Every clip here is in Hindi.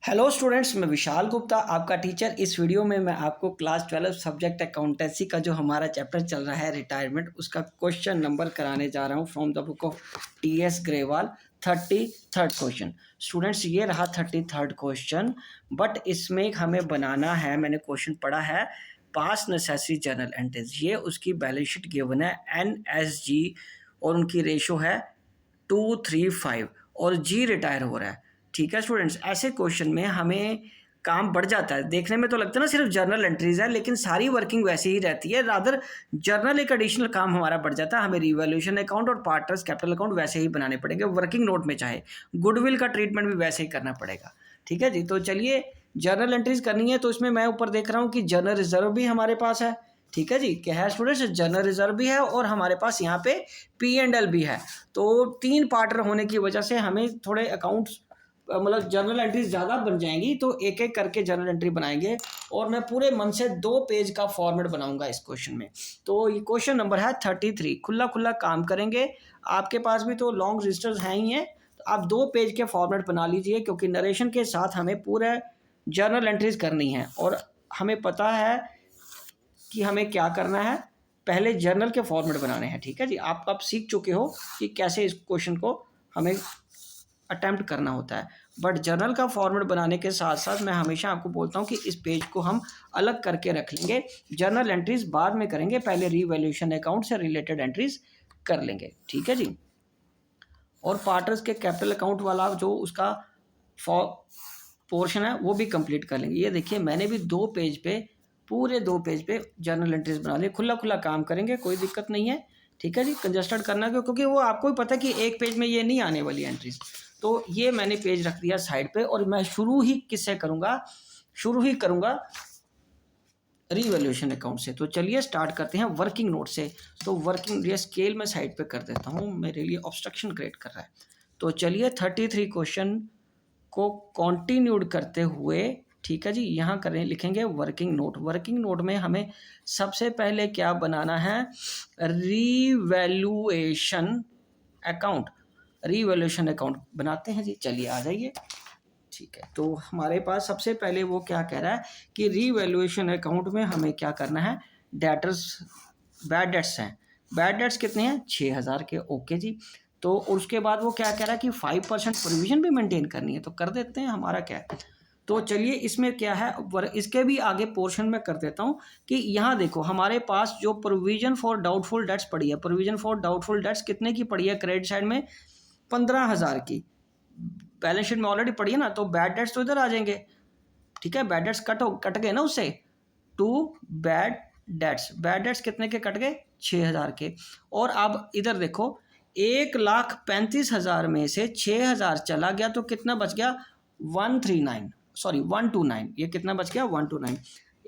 हेलो स्टूडेंट्स, मैं विशाल गुप्ता आपका टीचर। इस वीडियो में मैं आपको क्लास 12 सब्जेक्ट अकाउंटेंसी का जो हमारा चैप्टर चल रहा है रिटायरमेंट, उसका क्वेश्चन नंबर कराने जा रहा हूँ from the book of T.S.. Grewal. 33rd question students, ये रहा 33rd क्वेश्चन। बट इसमें हमें बनाना है, मैंने क्वेश्चन पढ़ा है पास नेसेसरी जर्नल एंट्रीज। ये उसकी बैलेंस शीट गिवन है NSG और उनकी रेशो है 235 और जी रिटायर हो रहा है। ठीक है स्टूडेंट्स, ऐसे क्वेश्चन में हमें काम बढ़ जाता है। देखने में तो लगता है ना सिर्फ जर्नल एंट्रीज है, लेकिन सारी वर्किंग वैसे ही रहती है। रादर जर्नल एक एडिशनल काम हमारा बढ़ जाता है। हमें रिवैल्यूएशन अकाउंट और पार्टनर्स कैपिटल अकाउंट वैसे ही बनाने पड़ेंगे, वर्किंग नोट में चाहे गुडविल का ट्रीटमेंट भी वैसे ही करना पड़ेगा। ठीक है जी, तो चलिए जर्नल एंट्रीज करनी है। तो इसमें मैं ऊपर देख रहा हूँ कि जर्नल रिजर्व भी हमारे पास है। ठीक है जी, क्या है स्टूडेंट्स, जर्नल रिजर्व भी है और हमारे पास यहाँ पे P&L भी है। तो 3 पार्टनर होने की वजह से हमें थोड़े अकाउंट्स मतलब जर्नल एंट्रीज ज़्यादा बन जाएंगी। तो एक एक करके जर्नल एंट्री बनाएंगे और मैं पूरे मन से 2 पेज का फॉर्मेट बनाऊंगा इस क्वेश्चन में। तो ये क्वेश्चन नंबर है 33। खुला खुला काम करेंगे। आपके पास भी तो लॉन्ग रजिस्टर्स हैं ही हैं, तो आप 2 पेज के फॉर्मेट बना लीजिए, क्योंकि नरेशन के साथ हमें पूरे जर्नल एंट्रीज करनी है और हमें पता है कि हमें क्या करना है। पहले जर्नल के फॉर्मेट बनाने हैं। ठीक है जी, आप सीख चुके हो कि कैसे इस क्वेश्चन को हमें अटेम्प्ट करना होता है। बट जर्नल का फॉर्मेट बनाने के साथ साथ मैं हमेशा आपको बोलता हूँ कि इस पेज को हम अलग करके रख लेंगे। जर्नल एंट्रीज बाद में करेंगे, पहले रीवैल्यूएशन अकाउंट से रिलेटेड एंट्रीज कर लेंगे। ठीक है जी, और पार्टनर्स के कैपिटल अकाउंट वाला जो उसका पोर्शन है वो भी कंप्लीट कर लेंगे। ये देखिए, मैंने भी 2 पेज पे, पूरे 2 पेज पे जर्नल एंट्रीज बना लिए। खुला खुला काम करेंगे, कोई दिक्कत नहीं है। ठीक है जी, कंजस्टेड करना क्यों, क्योंकि वो आपको भी पता है कि एक पेज में ये नहीं आने वाली एंट्रीज। तो ये मैंने पेज रख दिया साइड पे और मैं शुरू ही किससे करूँगा, शुरू ही करूँगा रीवैल्यूएशन अकाउंट से। तो चलिए स्टार्ट करते हैं वर्किंग नोट से। तो वर्किंग ये स्केल में साइड पे कर देता हूँ, मेरे लिए ऑब्स्ट्रक्शन क्रिएट कर रहा है। तो चलिए 33 क्वेश्चन को कंटिन्यूड करते हुए, ठीक है जी, यहाँ करें, लिखेंगे वर्किंग नोट। वर्किंग नोट में हमें सबसे पहले क्या बनाना है, रीवैल्यूएशन अकाउंट। रीवैल्यूएशन अकाउंट बनाते हैं जी, चलिए आ जाइए। ठीक है, तो हमारे पास सबसे पहले वो क्या कह रहा है कि रीवैल्यूएशन अकाउंट में हमें क्या करना है, डेटर्स, बैड डेट्स हैं। बैड डेट्स कितने हैं, 6000 के। ओके जी, तो उसके बाद वो क्या कह रहा है कि 5% प्रोविजन भी मेंटेन करनी है। तो कर देते हैं, हमारा क्या है। तो चलिए इसमें क्या है, इसके भी आगे पोर्शन में कर देता हूँ कि यहाँ देखो हमारे पास जो प्रोविजन फॉर डाउटफुल डेट्स पड़ी है, प्रोविजन फॉर डाउटफुल डेट्स कितने की पड़ी है, क्रेडिट साइड में 15,000 की। बैलेंस शीट में ऑलरेडी पड़ी है ना, तो बैड डेट्स तो इधर आ जाएंगे। ठीक है, बैड डेट्स कट गए ना उससे, 2 बैड डेट्स। बैड डेट्स कितने के कट गए, 6,000 के। और अब इधर देखो, 1,35,000 में से 6,000 चला गया तो कितना बच गया, 129। ये कितना बच गया, 129।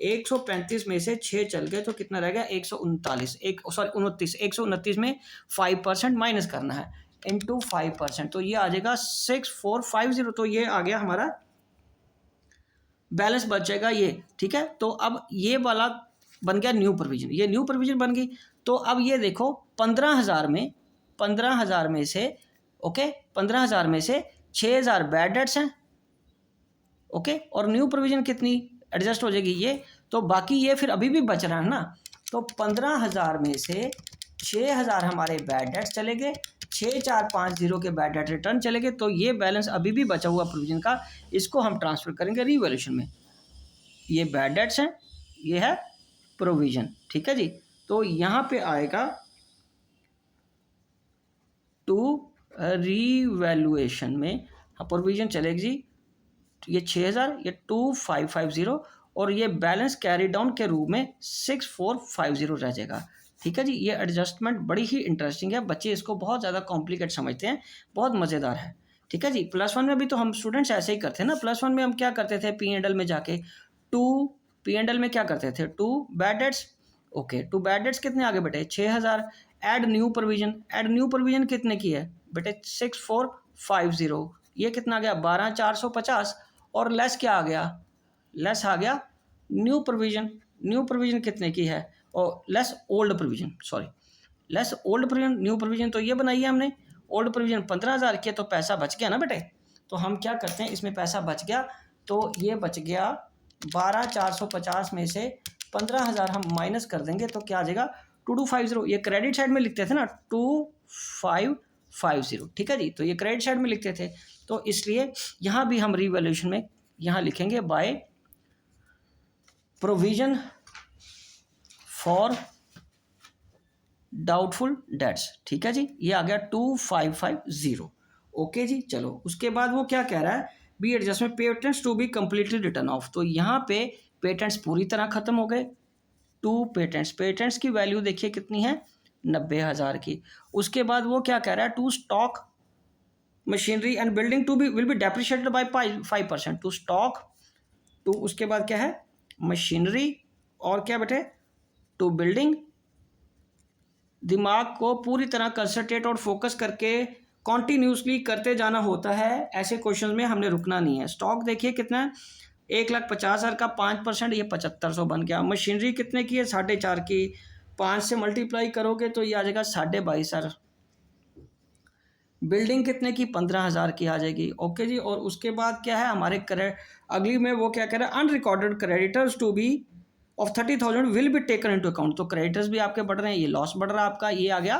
135 में से 6 चल गए तो कितना रह गया, 129। 129 में 5% माइनस करना है, इंटू 5%, तो ये आ जाएगा 6450। तो ये आ गया हमारा बैलेंस, बचेगा ये। ठीक है, तो अब ये वाला बन गया न्यू प्रोविजन, ये न्यू प्रोविजन बन गई। तो अब ये देखो 15,000 में से, ओके, 15,000 में से 6,000 बैड डेट्स हैं। ओके, और न्यू प्रोविजन कितनी एडजस्ट हो जाएगी ये, तो बाकी ये फिर अभी भी बच रहा है ना। तो 15,000 में से 6,000 हमारे बैड डेट्स चले गए, 6,450 के बैड डेट रिटर्न चले गए। तो ये बैलेंस अभी भी बचा हुआ प्रोविजन का, इसको हम ट्रांसफर करेंगे रीवैल्यूएशन में। ये बैड डेट्स हैं, ये है प्रोविजन। ठीक है जी, तो यहाँ पे आएगा टू रीवैल्यूएशन में प्रोविजन चलेगी जी, ये 6,000, ये 2,550 और ये बैलेंस कैरी डाउन के रूप में 6,450 रह जाएगा। ठीक है जी, ये एडजस्टमेंट बड़ी ही इंटरेस्टिंग है, बच्चे इसको बहुत ज़्यादा कॉम्प्लिकेट समझते हैं, बहुत मज़ेदार है। ठीक है जी, +1 में भी तो हम स्टूडेंट्स ऐसे ही करते हैं ना। +1 में हम क्या करते थे, P&L में जाके 2, P&L में क्या करते थे, 2 bad debts. Okay, 2 bad debts कितने आगे बेटे, 6,000। ऐड न्यू प्रोविजन कितने की है बेटे, 6,450। ये कितना आ गया, 12,450। और लेस क्या आ गया, लेस आ गया न्यू प्रोविजन कितने की है, और less old provision, less old provision. New provision तो ये बनाई है हमने, ओल्ड प्रोविजन 15,000 की है, तो पैसा बच गया ना बेटे। तो हम क्या करते हैं, इसमें पैसा बच गया तो ये बच गया 12,450 में से 15,000 हम माइनस कर देंगे तो क्या आ जाएगा 2250। ये क्रेडिट साइड में लिखते थे ना 2550, ठीक है जी। तो ये क्रेडिट साइड में लिखते थे, तो इसलिए यहाँ भी हम रिवैल्यूएशन में यहाँ लिखेंगे by provision for doubtful debts, ठीक है जी। ये आ गया 2550। ओके जी। चलो उसके बाद वो क्या कह रहा है, B adjustment patents to be completely written off. तो यहाँ पे पेटेंट्स पूरी तरह खत्म हो गए। टू पेटेंट्स की वैल्यू देखिए कितनी है, 90,000 की। उसके बाद वो क्या कह रहा है, to stock machinery and building to be will be depreciated by 5%। To stock, to उसके बाद क्या है मशीनरी, और क्या बेटे टू बिल्डिंग। दिमाग को पूरी तरह कंसंट्रेट और फोकस करके कॉन्टीन्यूसली करते जाना होता है, ऐसे क्वेश्चन में हमने रुकना नहीं है। स्टॉक देखिए कितना है, 1,50,000 का 5%, ये 7500 बन गया। मशीनरी कितने की है, 4.5 की, 5 से मल्टीप्लाई करोगे तो ये आ जाएगा 22,500। बिल्डिंग कितने की, 15,000 की आ जाएगी। ओके जी। और उसके बाद क्या है हमारे अगली में वो क्या कह रहा है, unrecorded creditors to be of 30,000 will be taken into account. तो क्रेडिटर्स भी आपके बढ़ रहे हैं, ये लॉस बढ़ रहा है आपका, ये आ गया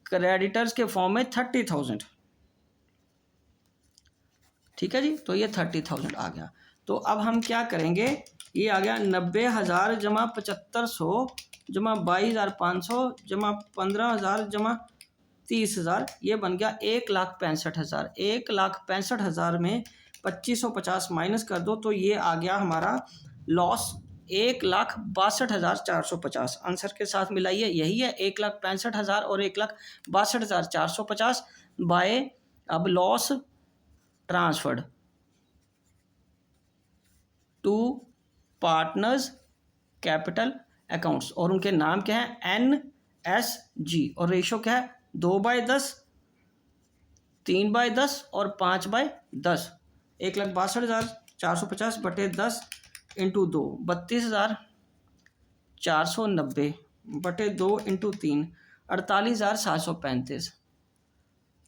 क्रेडिटर्स के फॉर्म में 30,000, ठीक है जी। तो ये 30,000 आ गया। तो अब हम क्या करेंगे, ये आ गया 90,000 जमा 7500 जमा 22,500 जमा 15,000 जमा 30,000, ये बन गया 1,65,000। 1,65,000 में 2550 माइनस कर दो तो ये आ गया हमारा लॉस 1,62,450। आंसर के साथ मिलाइए, यही है 1,65,000 और 1,62,450 बाय अब loss transferred to partners capital accounts, और उनके नाम क्या है NSG, और रेशो क्या है 2/10, 3/10 और 5/10। 1,62,450 बटे 10 इंटू 2, 32,490 बटे 2 इंटू 3, 48,735।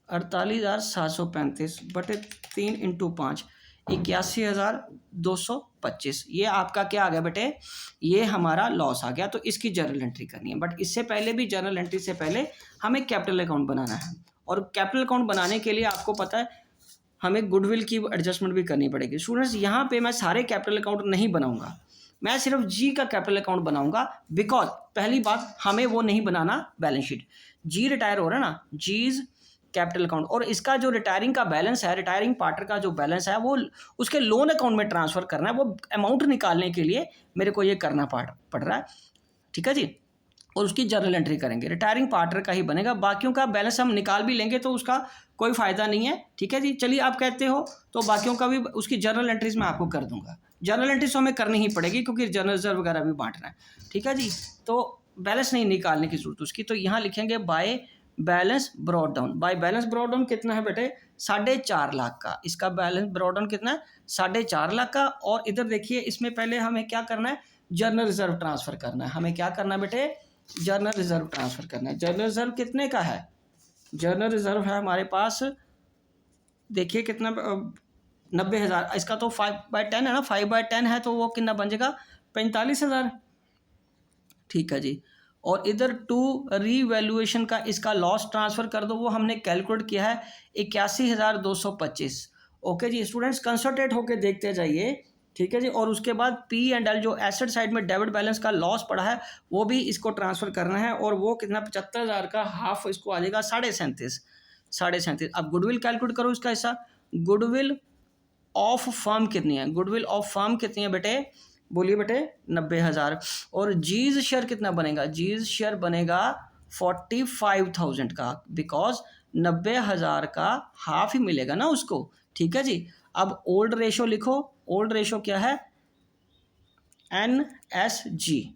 48,735 बटे 3 इंटू 5, 81,225। ये आपका क्या आ गया बेटे, ये हमारा लॉस आ गया। तो इसकी जर्नल एंट्री करनी है, बट इससे पहले भी जर्नल एंट्री से पहले हमें कैपिटल अकाउंट बनाना है। और कैपिटल अकाउंट बनाने के लिए आपको पता है हमें गुडविल की एडजस्टमेंट भी करनी पड़ेगी। स्टूडेंट्स यहाँ पे मैं सारे कैपिटल अकाउंट नहीं बनाऊंगा, मैं सिर्फ जी का कैपिटल अकाउंट बनाऊंगा, बिकॉज पहली बात हमें वो नहीं बनाना बैलेंस शीट। जी रिटायर हो रहा है ना, जीज कैपिटल अकाउंट, और इसका जो रिटायरिंग का बैलेंस है, रिटायरिंग पार्टनर का जो बैलेंस है वो उसके लोन अकाउंट में ट्रांसफर करना है। वो अमाउंट निकालने के लिए मेरे को ये करना पड़ रहा है, ठीक है जी। और उसकी जर्नल एंट्री करेंगे, रिटायरिंग पार्टनर का ही बनेगा, बाकियों का बैलेंस हम निकाल भी लेंगे तो उसका कोई फ़ायदा नहीं है, ठीक है जी। चलिए आप कहते हो तो बाकियों का भी उसकी जर्नल एंट्रीज मैं आपको कर दूंगा। जर्नल एंट्रीज तो हमें करनी ही पड़ेगी क्योंकि जर्नल रिजर्व वगैरह भी बांटना है, ठीक है जी। तो बैलेंस नहीं निकालने की जरूरत उसकी, तो यहाँ लिखेंगे by balance brought down. By balance brought down कितना है बेटे, 4.5 लाख का। इसका बैलेंस ब्रॉड डाउन कितना है, 4.5 लाख का। और इधर देखिए इसमें पहले हमें क्या करना है, जर्नल रिजर्व ट्रांसफर करना है। हमें क्या करना है बेटे, जर्नल रिजर्व ट्रांसफर करना है। जर्नल रिजर्व कितने का है, जर्नल रिजर्व है हमारे पास, देखिए कितना 90,000। इसका तो 5/10 है ना, 5/10 है तो वो कितना बन जाएगा 45,000, ठीक है जी। और इधर टू रीवैल्यूएशन का इसका लॉस ट्रांसफर कर दो, वो हमने कैलकुलेट किया है 81,225। ओके जी स्टूडेंट्स, कंसंट्रेट होकर देखते जाइए, ठीक है जी। और उसके बाद P&L जो एसेट साइड में डेबिट बैलेंस का लॉस पड़ा है वो भी इसको ट्रांसफर करना है, और वो कितना 75,000 का हाफ इसको आ जाएगा 37.5। अब गुडविल कैलकुलेट करो इसका हिस्सा। गुडविल ऑफ फर्म कितनी है, गुडविल ऑफ फर्म कितनी है बेटे, बोलिए बेटे 90,000। और जीज शेयर कितना बनेगा, जीज शेयर बनेगा 45,000 का, बिकॉज 90,000 का हाफ ही मिलेगा ना उसको, ठीक है जी। अब ओल्ड रेशो लिखो, ओल्ड रेशो क्या है NSG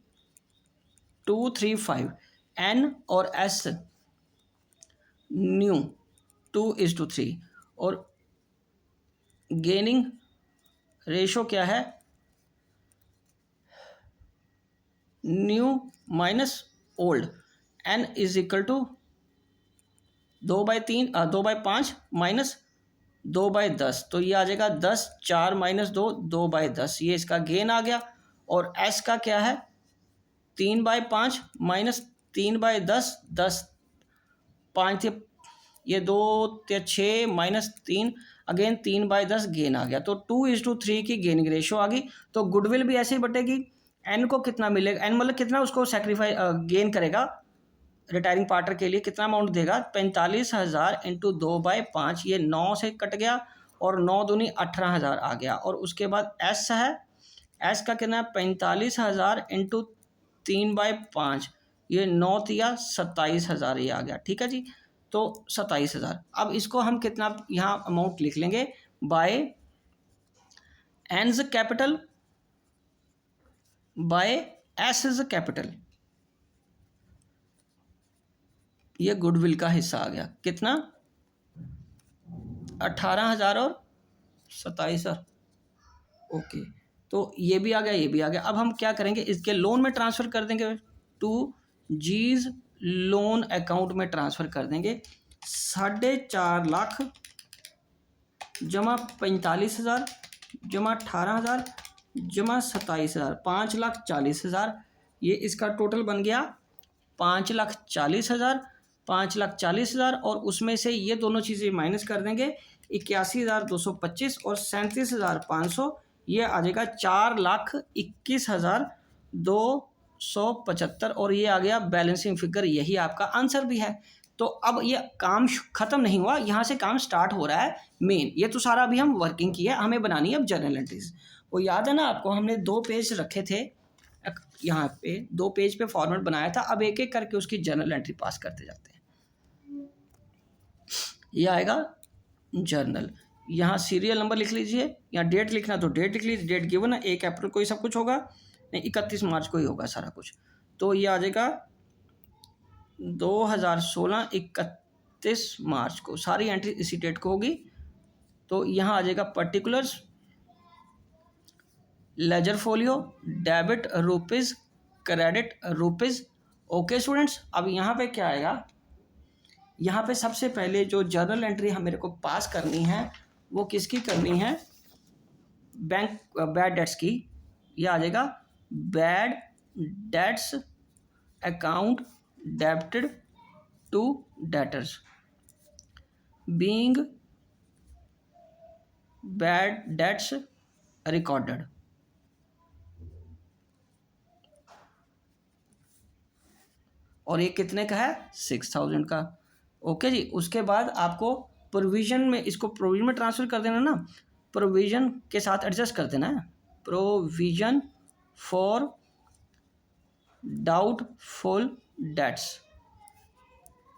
235, N और S न्यू 2:3, और गेनिंग रेशो क्या है new minus old, N = 2/3 2/5 minus 2/10, तो ये आ जाएगा 10, 4 माइनस 2, 2/10, ये इसका गेन आ गया। और एस का क्या है, 3/5 माइनस 3/10, 10, 5 ये 2 या 6 माइनस 3, अगेन 3/10 गेन आ गया। तो 2:3 की गेनिंग रेशियो आ गई। तो गुडविल भी ऐसे ही बटेगी। एन को कितना मिलेगा, एन मतलब कितना उसको सेक्रीफाई गेन करेगा रिटायरिंग पार्टनर के लिए, कितना अमाउंट देगा, 45,000 इंटू 2/5, ये 9 से कट गया और 9 दूनी 18,000 आ गया। और उसके बाद एस है, एस का कितना है, 45,000 इंटू 3/5, ये 9 तिया 27,000 ये आ गया। ठीक है जी, तो 27,000। अब इसको हम कितना यहाँ अमाउंट लिख लेंगे, by N's capital by S's capital, ये गुडविल का हिस्सा आ गया। कितना, 18,000 और 27,000। ओके, तो ये भी आ गया, ये भी आ गया। अब हम क्या करेंगे, इसके लोन में ट्रांसफ़र कर देंगे, टू जीज लोन अकाउंट में ट्रांसफ़र कर देंगे। 4.5 लाख जमा 45,000 जमा 18,000 जमा 27,000, 5,40,000, ये इसका टोटल बन गया 5,40,000, 5,40,000। और उसमें से ये दोनों चीज़ें माइनस कर देंगे, 81,225 और 37,500, ये आ जाएगा 4,21,275। और ये आ गया बैलेंसिंग फिगर, यही आपका आंसर भी है। तो अब ये काम ख़त्म नहीं हुआ, यहाँ से काम स्टार्ट हो रहा है मेन। ये तो सारा अभी हम वर्किंग की है, हमें बनानी है अब जर्नल एंट्रीज। वो याद है ना आपको, हमने 2 पेज रखे थे, यहाँ पे 2 पेज पे फॉर्मेट बनाया था। अब एक एक करके उसकी जर्नल एंट्री पास करते जाते हैं। ये आएगा जर्नल, यहाँ सीरियल नंबर लिख लीजिए, यहाँ डेट लिखना तो डेट लिख लीजिए, डेट गिवन है 1 अप्रैल को ही सब कुछ होगा, नहीं 31 मार्च को ही होगा सारा कुछ। तो ये आ जाएगा 2016 31 मार्च को, सारी एंट्री इसी डेट को होगी। तो यहाँ आ जाएगा particulars, ledger folio, debit rupees, credit rupees. Okay students, अब यहाँ पे क्या आएगा, यहाँ पे सबसे पहले जो जर्नल एंट्री हम मेरे को पास करनी है वो किसकी करनी है, बैंक बैड डेट्स की। ये आ जाएगा bad debts account debited to debtors being bad debts recorded. और ये कितने का है, 6,000 का। ओके जी, उसके बाद आपको प्रोविज़न में, इसको प्रोविज़न में ट्रांसफ़र कर देना ना, प्रोविज़न के साथ एडजस्ट कर देना है। Provision for doubtful debts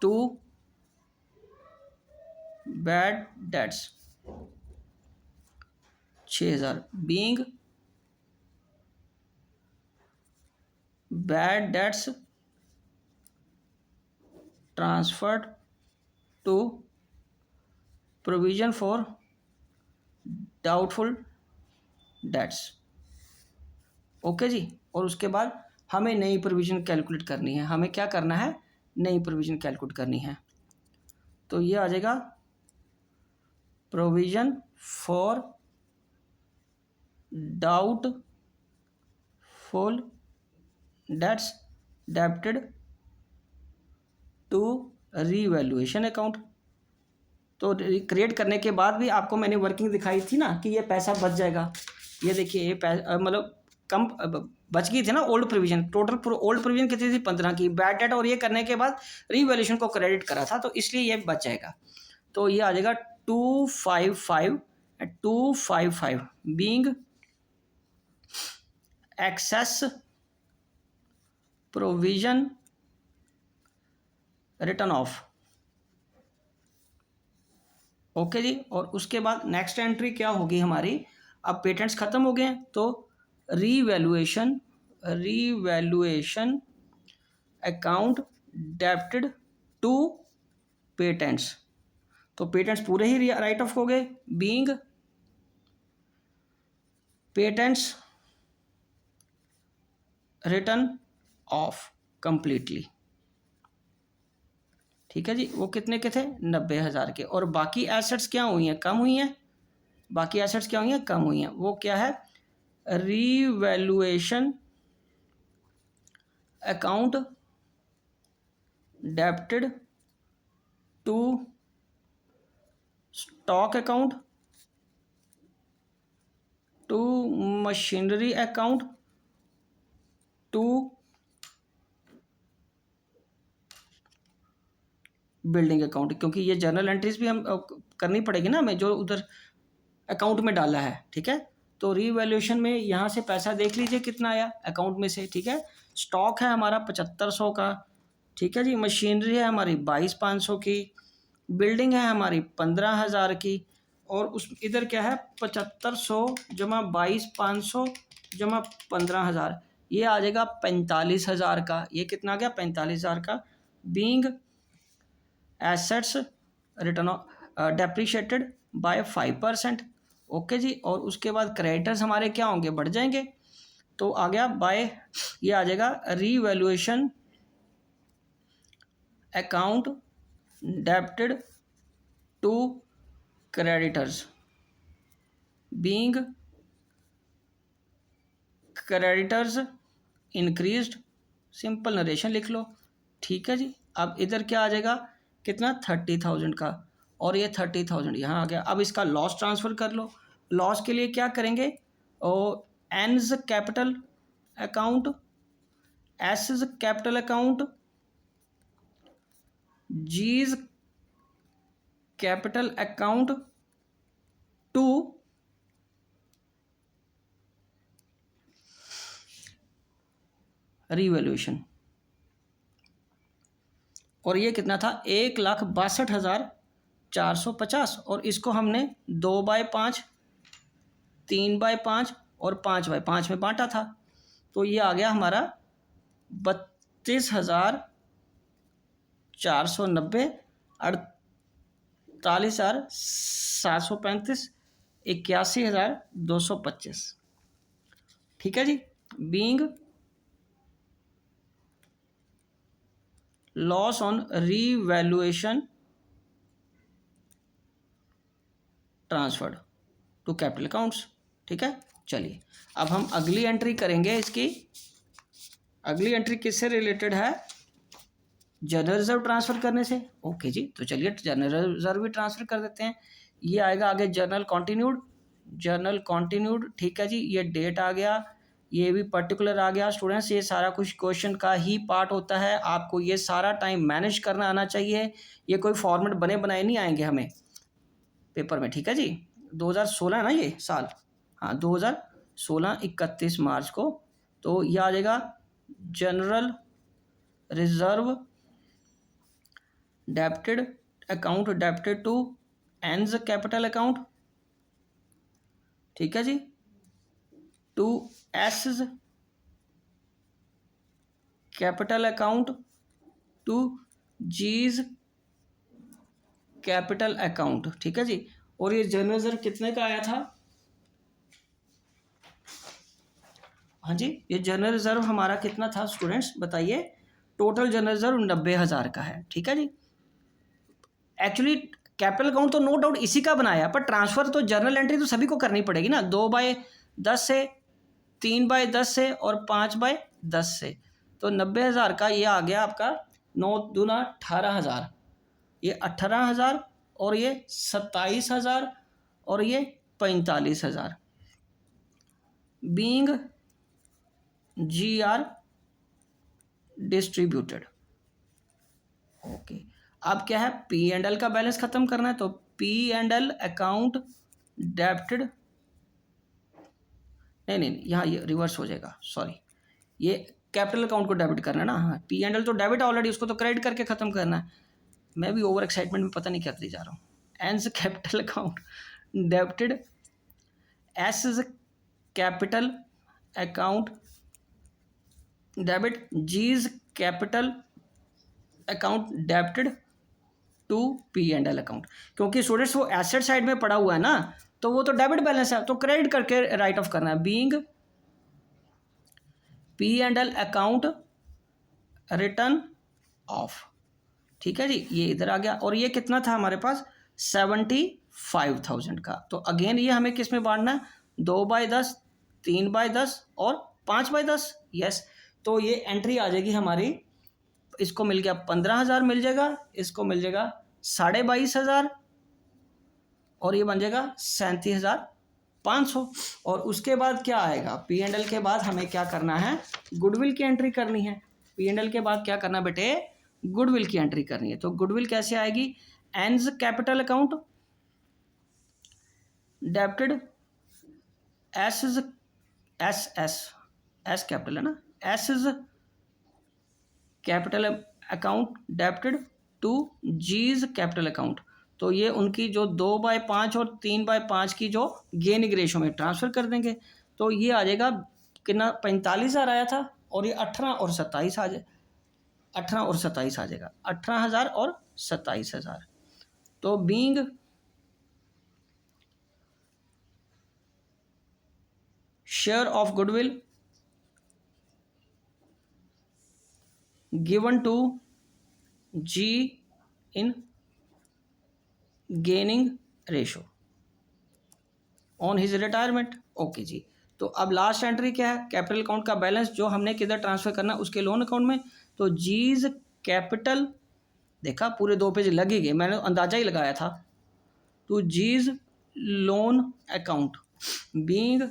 to bad debts 6,000 being bad debts transferred to provision for doubtful debts. Okay जी, और उसके बाद हमें नई प्रोविज़न कैलकुलेट करनी है। हमें क्या करना है, नई प्रोविज़न कैलकुलेट करनी है। तो ये आ जाएगा provision for doubtful debts debited to revaluation account. तो क्रिएट करने के बाद भी आपको मैंने वर्किंग दिखाई थी ना कि ये पैसा बच जाएगा। ये देखिए, ये मतलब कम बच गई थी ना old provision. Total old provision कितनी थी, 15 की। बैड डेट और ये करने के बाद रीवैल्यूएशन को क्रेडिट करा था, तो इसलिए ये बच जाएगा। तो ये आ जाएगा 255 being excess provision written off. Okay जी, और उसके बाद नेक्स्ट एंट्री क्या होगी हमारी, अब पेटेंट्स खत्म हो गए हैं तो revaluation account debited to patents. तो पेटेंट्स पूरे ही राइट ऑफ हो गए, being patents written off completely. ठीक है जी, वो कितने के थे 90,000 के। और बाकी एसेट्स क्या हुई हैं, कम हुई हैं, बाकी एसेट्स क्या हुई हैं, कम हुई हैं। वो क्या है, revaluation account debited to stock account to machinery account to building account, क्योंकि ये जर्नल एंट्रीज भी हम करनी पड़ेगी ना हमें, जो उधर अकाउंट में डाला है। ठीक है, तो रीवैल्यूएशन में यहाँ से पैसा देख लीजिए कितना आया अकाउंट में से। ठीक है, स्टॉक है हमारा 7500 का। ठीक है जी, मशीनरी है हमारी 22,500 की, बिल्डिंग है हमारी 15,000 की, और उस इधर क्या है 7500 जमा 22,500 जमा 15,000, ये आ जाएगा 45,000 का। ये कितना आ गया 45,000 का। Being assets written depreciated by 5%। Okay जी, और उसके बाद क्रेडिटर्स हमारे क्या होंगे, बढ़ जाएंगे। तो आ गया बाय, ये आ जाएगा revaluation account debited to creditors being creditors increased. Simple narration लिख लो। ठीक है जी, अब इधर क्या आ जाएगा, कितना 30,000 का, और ये 30,000 यहाँ आ गया। अब इसका लॉस ट्रांसफ़र कर लो। लॉस के लिए क्या करेंगे, और N's capital account, S's capital account, G's capital account to revaluation. और ये कितना था 1,62,450, और इसको हमने 2/5, 3/5 और 5/5 में बांटा था। तो ये आ गया हमारा 32,490, 48,735, 81,225। ठीक है जी, being loss on revaluation transferred to capital accounts. ठीक है, चलिए अब हम अगली एंट्री करेंगे। इसकी अगली एंट्री किससे रिलेटेड है, जनरल रिजर्व ट्रांसफ़र करने से। ओके जी, तो चलिए जनरल रिजर्व भी ट्रांसफ़र कर देते हैं। ये आएगा आगे जर्नल कॉन्टिन्यूड, जर्नल कॉन्टिन्यूड। ठीक है जी, ये डेट आ गया, ये भी पर्टिकुलर आ गया। स्टूडेंट्स ये सारा कुछ क्वेश्चन का ही पार्ट होता है, आपको ये सारा टाइम मैनेज करना आना चाहिए। ये कोई फॉर्मेट बने बनाए नहीं आएंगे हमें पेपर में। ठीक है जी, 2016 है ना ये साल, हाँ 2016 31 मार्च को। तो ये आ जाएगा general reserve debited account debited to A's capital account. ठीक है जी, to S capital account to G's capital account. ठीक है जी, और ये जनरल रिजर्व कितने का आया था, हाँ जी ये जनरल रिजर्व हमारा कितना था स्टूडेंट्स बताइए, टोटल जनरल रिजर्व 90,000 का है। ठीक है जी, एक्चुअली कैपिटल अकाउंट तो नो डाउट इसी का बनाया, पर ट्रांसफ़र तो जर्नल एंट्री तो सभी को करनी पड़ेगी ना, 2/10 से, 3/10 से और 5/10 से। तो 90,000 का ये आ गया आपका 9 दूना 18,000, ये 18,000 और ये 27,000 और ये 45,000 बीइंग GR डिस्ट्रीब्यूटेड। ओके, अब क्या है पी एंड एल का बैलेंस खत्म करना है, तो पी एंड एल अकाउंट डेब्टेड, नहीं यहाँ ये रिवर्स हो जाएगा, सॉरी ये कैपिटल अकाउंट को डेबिट करना है ना, हाँ पी एंड एल तो डेबिट ऑलरेडी, उसको तो क्रेडिट करके खत्म करना है। मैं भी ओवर एक्साइटमेंट में पता नहीं क्या करी जा रहा हूँ। N's capital account debited, S's capital account debit, G's capital account debited to P and L account. क्योंकि स्टूडेंट्स वो एसेट साइड में पड़ा हुआ है ना, तो वो तो डेबिट बैलेंस है, तो क्रेडिट करके राइट ऑफ करना है। Being P and L account return of. ठीक है जी, ये इधर आ गया। और ये कितना था हमारे पास 75,000 का। तो अगेन ये हमें किस में बांटना है, 2/10, 3/10 और 5/10। यस, तो ये एंट्री आ जाएगी हमारी, इसको मिल गया 15,000 मिल जाएगा, इसको मिल जाएगा 22,500 और ये बन जाएगा 37,500। और उसके बाद क्या आएगा, पी एंड एल के बाद हमें क्या करना है, गुडविल की एंट्री करनी है। पी एंड एल के बाद क्या करना बेटे, गुडविल की एंट्री करनी है। तो गुडविल कैसे आएगी, N's capital account debited, S's S S S capital है ना, S's capital account debited to G's capital account. तो ये उनकी जो 2/5 और 3/5 की जो गेनिंग रेशो में ट्रांसफ़र कर देंगे। तो ये आ जाएगा कितना, 45,000 आया था और ये 18 और 27 आ जाए, 18 और 27 आ जाएगा, 18,000 और 27,000। तो being share of goodwill given to G in gaining ratio on his retirement। Okay जी, तो अब लास्ट एंट्री क्या है, कैपिटल अकाउंट का बैलेंस जो हमने किधर ट्रांसफर करना, उसके लोन अकाउंट में। तो जीज कैपिटल, देखा पूरे 2 पेज लग ही गए, मैंने अंदाजा ही लगाया था। To G's loan account being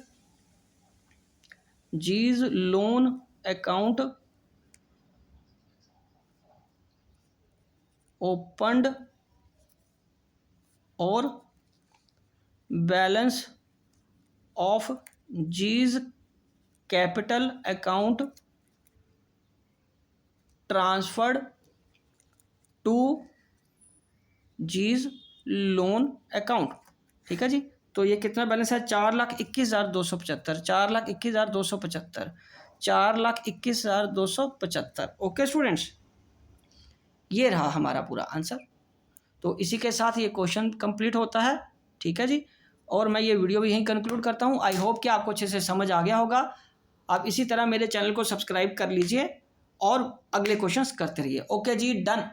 G's loan account opened और balance of G's capital account transferred to G's loan account. ठीक है जी, तो ये कितना बैलेंस है, 4,21,275, 4,21,275, 4,21,275। ओके स्टूडेंट्स, ये रहा हमारा पूरा आंसर। तो इसी के साथ ये क्वेश्चन कंप्लीट होता है। ठीक है जी, और मैं ये वीडियो भी यहीं कंक्लूड करता हूँ। आई होप कि आपको अच्छे से समझ आ गया होगा। आप इसी तरह मेरे चैनल को सब्सक्राइब कर लीजिए और अगले क्वेश्चंस करते रहिए। ओके जी, डन।